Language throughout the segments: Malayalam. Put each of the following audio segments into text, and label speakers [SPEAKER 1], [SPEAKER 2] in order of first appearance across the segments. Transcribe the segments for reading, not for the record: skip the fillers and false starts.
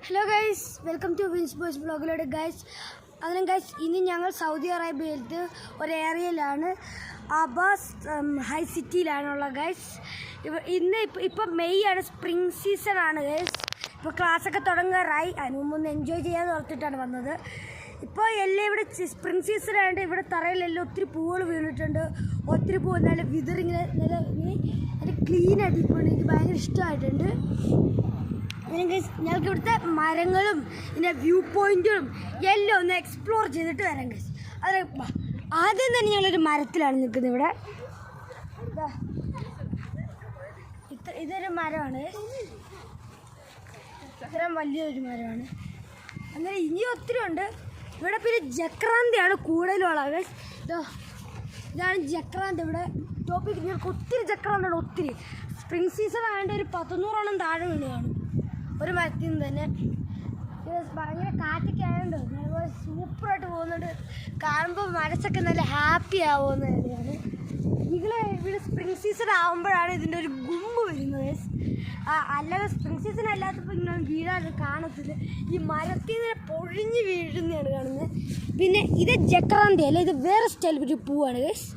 [SPEAKER 1] ഹലോ ഗൈസ്, വെൽക്കം ടു വിൻസ് ബോയ്സ് ബ്ലോഗിലൂടെ ഗൈസ്. അതിന് ഗൈസ്, ഇനി ഞങ്ങൾ സൗദി അറേബ്യയിലത്തെ ഒരു ഏരിയയിലാണ്, അബാസ് ഹൈ സിറ്റിയിലാണുള്ള ഗൈസ്. ഇപ്പം മെയ് ആണ്, സ്പ്രിംഗ് സീസൺ ആണ് ഗൈസ്. ഇപ്പോൾ ക്ലാസ്സൊക്കെ തുടങ്ങാറായി. അതിന് മുമ്പ് ഒന്ന് എൻജോയ് ചെയ്യാൻ ഓർത്തിട്ടാണ് വന്നത്. ഇപ്പോൾ എല്ലാം ഇവിടെ സ്പ്രിംഗ് സീസൺ ആയതുകൊണ്ട് ഇവിടെ തറയിലെല്ലാം ഒത്തിരി പൂവുകൾ വീണിട്ടുണ്ട്. ഒത്തിരി പൂവ് നല്ല വിതറിങ്ങനെ നല്ല ക്ലീൻ ആയിട്ടിപ്പോൾ എനിക്ക് ഭയങ്കര ഇഷ്ടമായിട്ടുണ്ട്. ഞങ്ങൾക്ക് ഇവിടുത്തെ മരങ്ങളും പിന്നെ വ്യൂ പോയിന്റും എല്ലാം ഒന്ന് എക്സ്പ്ലോർ ചെയ്തിട്ട് വരാം ഗൈസ്. അത് ആദ്യം തന്നെ ഞങ്ങളൊരു മരത്തിലാണ് നിൽക്കുന്നത്. ഇവിടെ ഇതൊരു മരമാണ്, ഇത്രയും വലിയൊരു മരമാണ്. അങ്ങനെ ഇനി ഒത്തിരി ഉണ്ട് ഇവിടെ. പിന്നെ ജക്രാന്തയാണ് കൂടുതലുള്ളത് ഗൈസ്. ഇതാണ് ജക്രാന്ത. ഇവിടെ ടോപ്പിക് ഞങ്ങൾക്ക് ഒത്തിരി ജക്രാന്തയാണ്, ഒത്തിരി. സ്പ്രിംഗ് സീസൺ ആയതുകൊണ്ട് ഒരു 100-100 താഴെ വീണ് കാണും ഒരു മരത്തിൽ നിന്ന് തന്നെ. ഭയങ്കര കാറ്റൊക്കെ ആയതുകൊണ്ട് ഞങ്ങൾ സൂപ്പറായിട്ട് പോകുന്നുണ്ട്. കാണുമ്പോൾ മനസ്സൊക്കെ നല്ല ഹാപ്പി ആവുമെന്ന് തന്നെയാണ്. ഇവിടെ സ്പ്രിംഗ് സീസൺ ആകുമ്പോഴാണ് ഇതിൻ്റെ ഒരു ഗുമ്പ് വരുന്നത്. അല്ലാതെ സ്പ്രിംഗ് സീസൺ അല്ലാത്തപ്പോൾ ഇങ്ങനെ വീഴാതെ കാണത്തില്ല. ഈ മരത്തിൽ നിന്ന് പൊഴിഞ്ഞ് വീഴുന്നതാണ് കാണുന്നത്. പിന്നെ ഇത് ജക്രാന്തി അല്ല, ഇത് വേറെ സ്റ്റൈൽ ഒരു പൂവാണ് ഗൈസ്.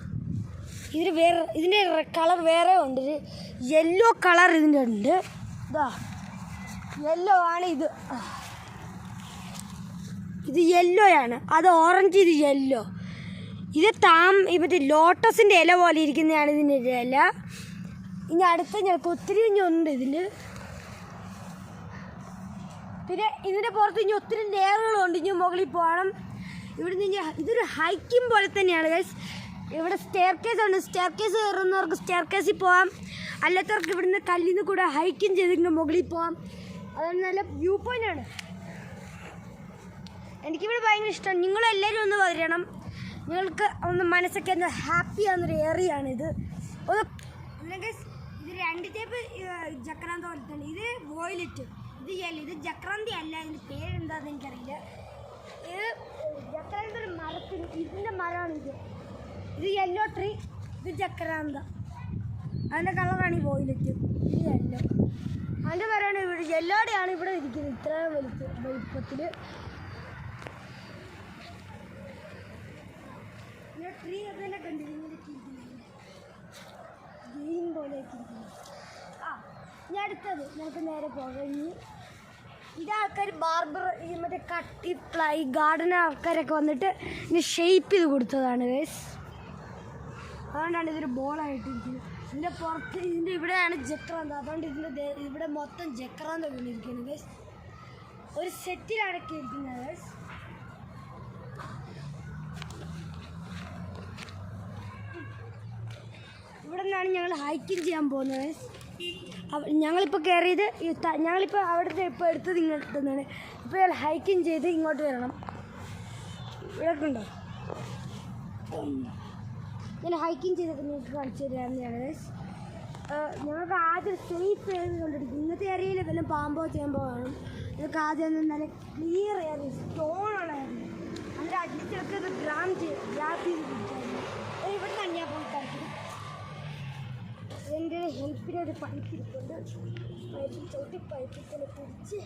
[SPEAKER 1] ഇതിൻ്റെ കളർ വേറെ ഉണ്ട്. ഒരു യെല്ലോ കളർ ഇതിൻ്റെ ഉണ്ട്. യെല്ലോ ആണ് ഇത് യെല്ലോയാണ്. അത് ഓറഞ്ച്, ഇത് യെല്ലോ. മറ്റേ ലോട്ടസിൻ്റെ ഇല പോലെ ഇരിക്കുന്നതാണ് ഇതിൻ്റെ ഇല. ഇനി അടുത്ത ഞങ്ങൾക്ക് ഒത്തിരി ഉണ്ട് ഇതിൽ. പിന്നെ ഇതിൻ്റെ പുറത്ത് ഇനി ഒത്തിരി ലെയറുകളുണ്ട്. ഇനി മുകളിൽ പോകണം. ഇവിടുന്ന് ഇനി ഇതൊരു ഹൈക്കിംഗ് പോലെ തന്നെയാണ് ഗൈസ്. ഇവിടെ സ്റ്റെയർ കേസ് ഉണ്ട്. സ്റ്റെയർ കേസ് കയറുന്നവർക്ക് സ്റ്റെയർ കേസിൽ പോകാം, അല്ലാത്തവർക്ക് ഇവിടുന്ന് കല്ലിൽ നിന്ന് കൂടെ ഹൈക്കിങ് ചെയ്തിട്ട് മുകളിൽ പോകാം. അതാണ് നല്ല വ്യൂ പോയിൻ്റാണ്. എനിക്കിവിടെ ഭയങ്കര ഇഷ്ടമാണ്. നിങ്ങളെല്ലാവരും ഒന്ന് വരണം. നിങ്ങൾക്ക് ഒന്ന് മനസ്സൊക്കെ ഒന്ന് ഹാപ്പി ആവുന്നൊരു ഏറിയാണിത്. ഇത് 2 ടൈപ്പ് ജക്രാന്ത പോലെ തന്നെ. ഇത് വോയിലറ്റ്, ഇത് യെല്ലോ. ഇത് ജക്രാന്തി അല്ല, ഇതിൻ്റെ പേരെന്താണെന്ന് എനിക്കറിയില്ല. ഇത് ജക്രാന്ത ഒരു മരത്തിന്, ഇതിൻ്റെ മരമാണിത്. ഇത് യെല്ലോ ട്രീ, ഇത് ജക്രാന്ത. അതിൻ്റെ കളറാണ് ഈ വോയിലറ്റ്, ഇത് യെല്ലോ. അതിൻ്റെ മരമാണ് ഇവിടെ. യെല്ലോടെയാണ് ഇവിടെ ഇരിക്കുന്നത് ഇത്രയും വലിപ്പത്തിൽ. ട്രീ തന്നെ കണ്ടിരിക്കുന്നത് ഗ്രീൻ പോലെയൊക്കെ ഇരിക്കുന്നത്. ഇനി അടുത്തത് നമുക്ക് നേരെ പോകാം. ഇത് ആൾക്കാർ ബാർബർ, മറ്റേ കട്ടി ഫ്ലൈ ഗാർഡൻ ആൾക്കാരൊക്കെ വന്നിട്ട് ഇനി ഷേപ്പ് ചെയ്ത് കൊടുത്തതാണ് ഗൈസ്. അതുകൊണ്ടാണ് ഇതൊരു ബോളായിട്ടിരിക്കുന്നത്. ഇതിൻ്റെ പുറത്ത് ഇതിൻ്റെ ഇവിടെയാണ് ജക്രാന്ത. അതുകൊണ്ട് ഇവിടെ മൊത്തം ജക്രാന്ത വീണിരിക്കുന്നത് ഗൈസ്. ഒരു സെറ്റിലടക്കി ഇരിക്കുന്നത് ഗൈസ്. ഇവിടെ നിന്നാണ് ഞങ്ങൾ ഹൈക്കിങ് ചെയ്യാൻ പോകുന്നത് ഗൈസ്. ഞങ്ങളിപ്പോൾ കയറിയത് ഞങ്ങളിപ്പോൾ അവിടുത്തെ ഇപ്പോൾ എടുത്തത് ഇങ്ങോട്ട് നിന്നാണ്. ഇപ്പോൾ ഞങ്ങൾ ഹൈക്കിങ് ചെയ്ത് ഇങ്ങോട്ട് വരണം. ഇവിടെയൊക്കെ ഉണ്ടോ? ഞാൻ ഹൈക്കിങ് ചെയ്തിട്ട് നിങ്ങൾക്ക് കാണിച്ചു തരാമെന്നാണ് ഗൈസ്. ഞങ്ങൾക്ക് ആദ്യം സേഫ് ചെയ്ത് കൊണ്ടിരിക്കും. ഇന്നത്തെ ഏരിയയിൽ വല്ല പാമ്പോ ചേമ്പോ കാണും. ഇതൊക്കെ ആദ്യം നല്ല ക്ലിയർ ആയിരുന്നു, സ്റ്റോണുള്ളായിരുന്നു. അതിൻ്റെ അടിച്ചൊക്കെ ഇത് ഗ്രാപ്പ് ചെയ്ത് പിടിച്ചായിരുന്നു. ഇവിടെ തന്നെ ഞാൻ പോയി കളിക്കും. എൻ്റെ ഹെൽപ്പിനൊരു പൈപ്പ് ഇരിപ്പുണ്ട്. പൈപ്പിൽ ചവിട്ടി പൈപ്പിൽ തന്നെ പിടിച്ച്